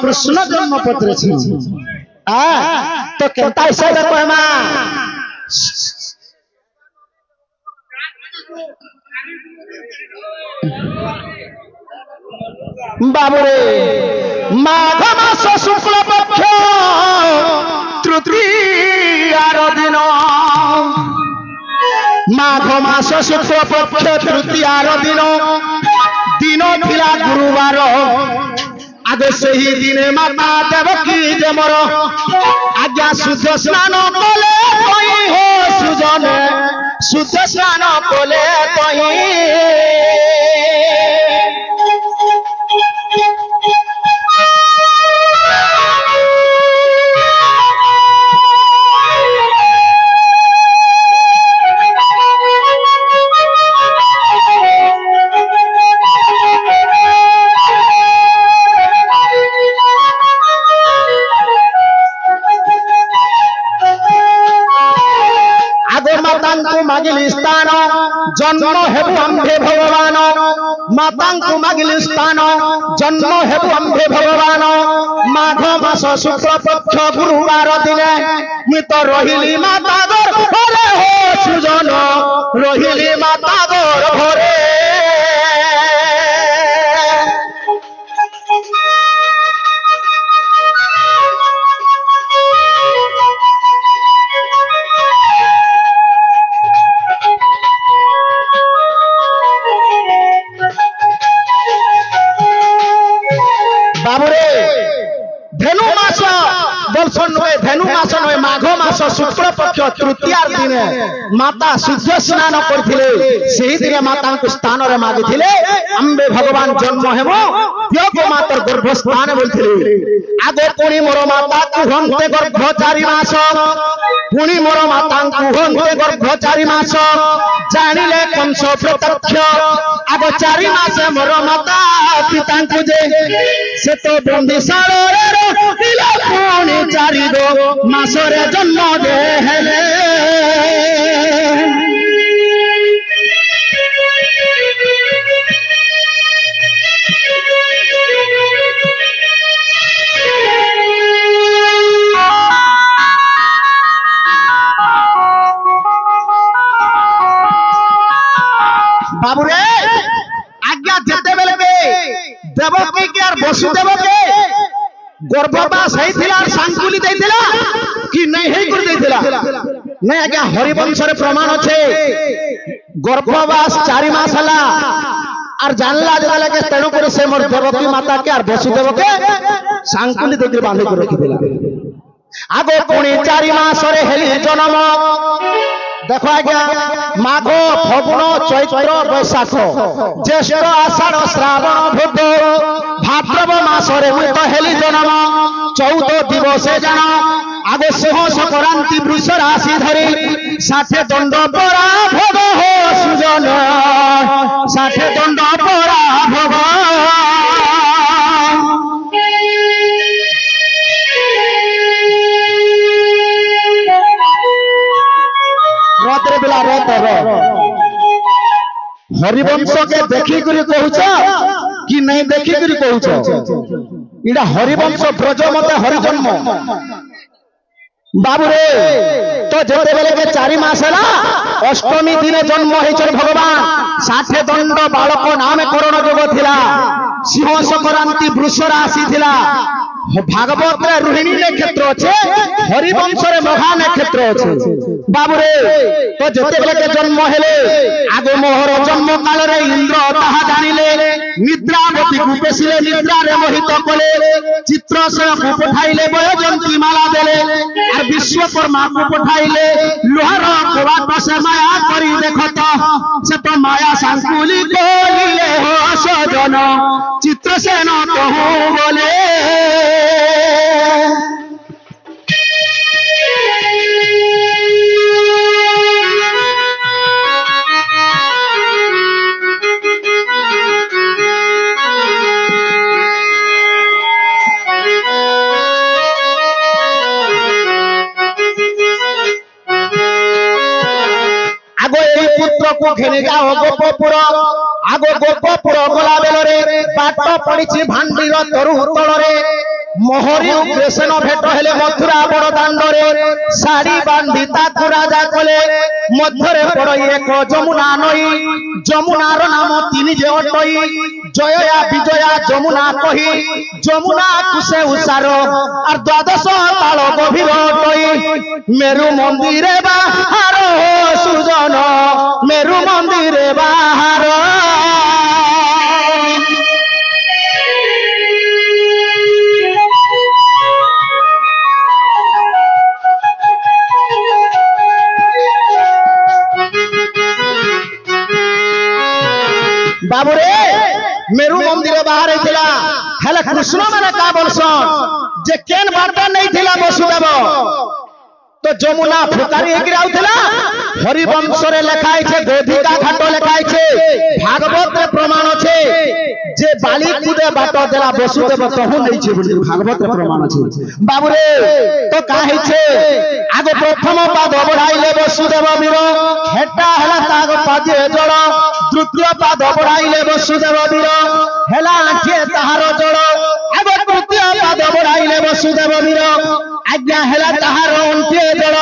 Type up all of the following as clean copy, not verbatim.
कृष्ण जन्म पत्र छी तो केता हिसाब कहमा बाबुरे माघ मास शुक्ल पक्ष तृतीयार दिन माघ मास शुक्ल पक्ष तृतीयार दिन दिन थिला गुरुवार आगे से ही दिने माता देवकी जे मोर आज्ञा शुद्ध स्नान कले कहीं हो सुजन शुद्ध स्नान कले कहीं मागिली स्थान जन्म हेबु आम्भे भगवान माता को मागिली स्थान जन्म हेबु आम्भे भगवान माघ मास शुक्ल पक्ष गुरुवार दिने मृत रहिली माता घरे हो सुजन रहिली माता घरे धेनु मास नुहे माघ मास शुक्ल पक्ष तृतीय दिन माता शुद्ध स्नान करथिले सेही दिन माता को स्थान रे मागिथिले अम्बे भगवान जन्म हेबो दियो मातर गर्भ स्थान बोलथिले आगे पुणी मोर माता कुहंते गर्भ 4 मास पुणी मोर माता कुहंते गर्भ 4 मास जानिले कंस प्रत्यक्ष आगो 4 मास मोर माता पिता को जे से तो बंदिशाल रे रहिला पुणी 4 मासरे जन्म दे हेले बाबूरे आज्ञा जेते बेले के देवकी के और वसुदेव के गर्भवास होइथिला सांकुली दैथिला कि नहीं हे कर दैथिला नहीं आज्ञा हरिवंश रे प्रमाण छे गर्भवास 4 मास हला और जानला जला के तेणु कर से मोर देवकी माता के और वसुदेव के सांकुली दैथिला बांधि कर रखिथिला आगो पुणी 4 मास रे हेली जन्म देखो आज्ञा माघ फगुण चैत्र बैशाख ज्येष्ठ आषाढ़ श्रावण भाद्र भाद्रव मासरे मृत हेली जन्म 14 दिवस जन आगे सिंह संक्रांति वृष राशि धरी 60 दंड परा भोग हो सुजन 60 दंड परा भोग रात्रे बेला रत हरिवंश के देखी करी कहूछ कि नहीं देखी करी कहूछ इडा हरिवंश ब्रज मते हरिजन्म बाबू रे तो जेते बेले के 4 मास हला अष्टमी दिन जन्म होइछर भगवान 60 दंड बालक नाम करण जोग थिला सिंह संक्रांति वृष राशि थिला भागवत रे रोहिणी नक्षत्र अच्छे हरिवंश रे महा नक्षत्र अच्छे बाबू रे तो जेते बेले के जन्म हेले आगे मोहर जन्म काल रे इंद्र ताहा जानिले निद्रावती को पेसिले निद्रा रे मोहित कले चित्रसेन को पठाइले वयजंती माला देले और विश्वकर्मा को पठाइले लोहार कोवाट से माया करी देखत से तो माया सांकुली कोलिले हो सजन चित्रसेन कहू बोले को घेने जाओ गोपपुर आगो गोपपुर गला बेल रे बाट पड़ी भांडीर तरु तल रे मोहरी उग्रसेन भेट हेले मथुरा बड़ दांडरे शाड़ी बांधी ताकु राजा कले मध्यरे पड़ई एक जमुना नई जमुनार नाम तीन जे अटई जया विजया जमुना कही जमुना कुसे उषार और द्वादश ताल गभीर अटई मेरु मंदिरे बाहार सुजन मेरु मंदिरे बाहार बाबू रे मेरु मंदिर बाहर थिला हेले कृष्ण माने का बोलसन जे केन बाटा नहीं थिला वसुदेव तो जमुना फुकारी हेकि आउथिला हरिवंश रे लिखाई छे गोधिका घाट लिखाई छे भागवत रे प्रमाण छे जे बाली कूदे बाट देला वसुदेव कहू नहीं छे बोली भागवत रे प्रमाण छे बाबू रे तो का है छे आगो प्रथम पाद बढ़ाइले वसुदेव वीर हेटा हला ताग पादे जड़ तृतीय पाद बढ़ाइले वसुदेव वीर हेला आठे ताहार जड़ आगो तृतीय पाद बढ़ाइले वसुदेव वीर आज्ञा हेला ताहार अंत्य जड़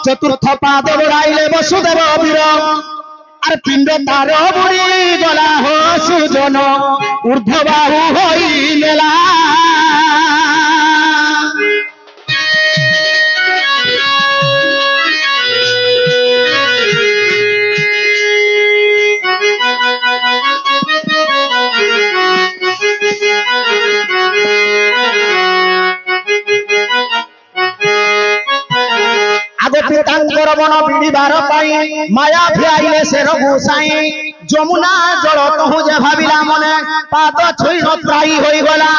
चतुर्थ पाद बढ़ाइले वसुदेव वीर आर पिंड तार बुड़ी गला हो सुजन ऊर्ध्वबाहु होई नेला पितांकर बन विड़ीबार माया भिआइले से रघुसाई जमुना जल कहू जे भाविला मने पाद छुई नत्राई होई गला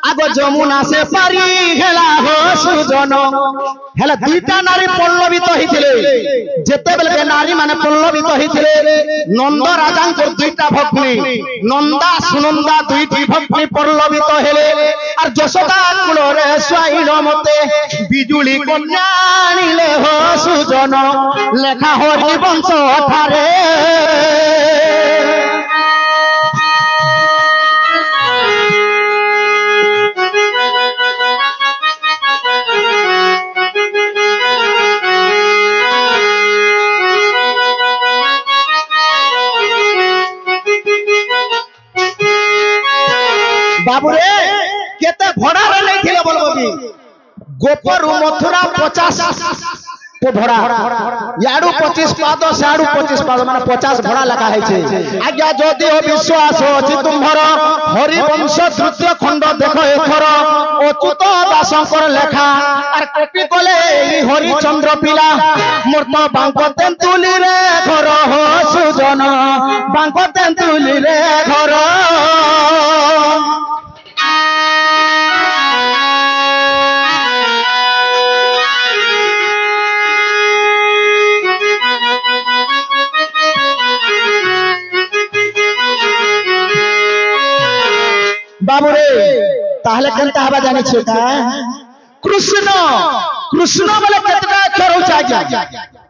आगो जमुना से पारी हेला हो सुजन हेला दुईटा नारी पल्लवित होइथिले जेते बेले नारी माने पल्लवित होइथिले नंद राजा को दुईटा भग्नी नंदा सुनंदा दुईटी भग्नी पल्लवित हेले और यशोदा कुल रे स्वाइन मते बिजुली कन्या आनिले हो सुजन लेखा हरिवंश ठारे बाबू रे केते भड़ा रे नहीं थिले बोलबो भी गोपरु मथुरा 50 को भड़ा याडू 25 पाद साडू 25 पाद माने 50 भड़ा लगा है छे आज्ञा जदि हो विश्वास अछि तुम्हर हरिवंश तृतीय खंड देखो एथर अच्युत दासंकर लेखा आर कपि कोले हरिचंद्र पिला मूर्त बांक तेंतुली रे घर हो सुजन बांक तेंतुली रे घर बाबू रे ताहले केनता हवा जानि छिका कृष्ण कृष्ण बोले केतना अक्षर हो आज्ञा